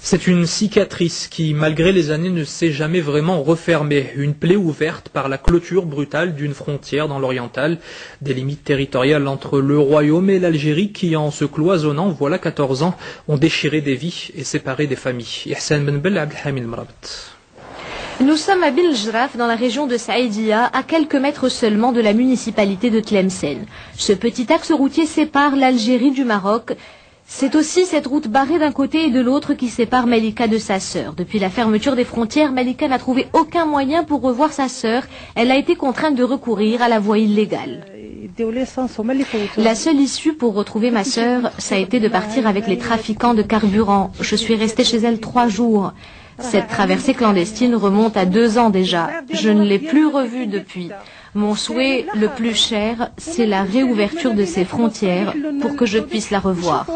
C'est une cicatrice qui, malgré les années, ne s'est jamais vraiment refermée. Une plaie ouverte par la clôture brutale d'une frontière dans l'oriental, des limites territoriales entre le Royaume et l'Algérie qui, en se cloisonnant, voilà 14 ans, ont déchiré des vies et séparé des familles. Ihsan Ben Bel Abdelhamid Mrabt. Nous sommes à Biljraf, dans la région de Saïdia, à quelques mètres seulement de la municipalité de Tlemcen. Ce petit axe routier sépare l'Algérie du Maroc. C'est aussi cette route barrée d'un côté et de l'autre qui sépare Malika de sa sœur. Depuis la fermeture des frontières, Malika n'a trouvé aucun moyen pour revoir sa sœur. Elle a été contrainte de recourir à la voie illégale. La seule issue pour retrouver ma sœur, ça a été de partir avec les trafiquants de carburant. Je suis restée chez elle 3 jours. Cette traversée clandestine remonte à 2 ans déjà. Je ne l'ai plus revue depuis. Mon souhait le plus cher, c'est la réouverture de ces frontières pour que je puisse la revoir.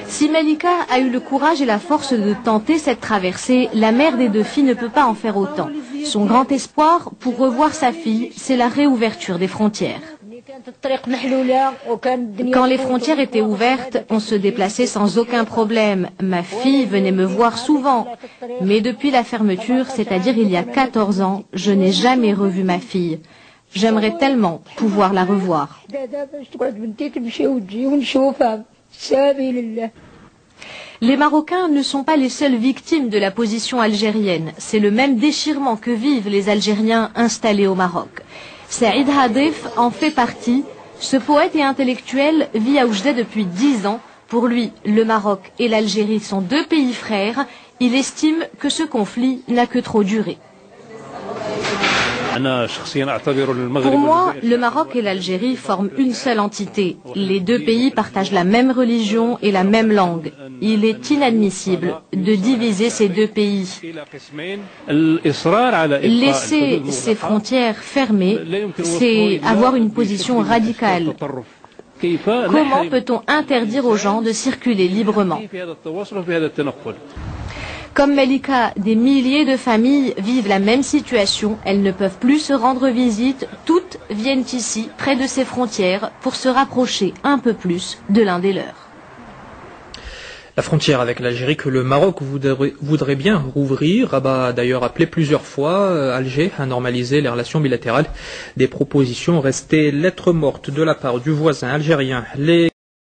Si Malika a eu le courage et la force de tenter cette traversée, la mère des 2 filles ne peut pas en faire autant. Son grand espoir pour revoir sa fille, c'est la réouverture des frontières. Quand les frontières étaient ouvertes, on se déplaçait sans aucun problème. Ma fille venait me voir souvent. Mais depuis la fermeture, c'est-à-dire il y a 14 ans, je n'ai jamais revu ma fille. J'aimerais tellement pouvoir la revoir. Les Marocains ne sont pas les seules victimes de la position algérienne. C'est le même déchirement que vivent les Algériens installés au Maroc. Saïd Hadif en fait partie. Ce poète et intellectuel vit à Oujda depuis 10 ans. Pour lui, le Maroc et l'Algérie sont 2 pays frères. Il estime que ce conflit n'a que trop duré. Pour moi, le Maroc et l'Algérie forment une seule entité. Les 2 pays partagent la même religion et la même langue. Il est inadmissible de diviser ces 2 pays. Laisser ces frontières fermées, c'est avoir une position radicale. Comment peut-on interdire aux gens de circuler librement ? Comme Malika, des milliers de familles vivent la même situation. Elles ne peuvent plus se rendre visite. Toutes viennent ici, près de ces frontières, pour se rapprocher un peu plus de l'un des leurs. La frontière avec l'Algérie que le Maroc voudrait bien rouvrir. Rabat a d'ailleurs appelé plusieurs fois Alger à normaliser les relations bilatérales. Des propositions restées lettres mortes de la part du voisin algérien.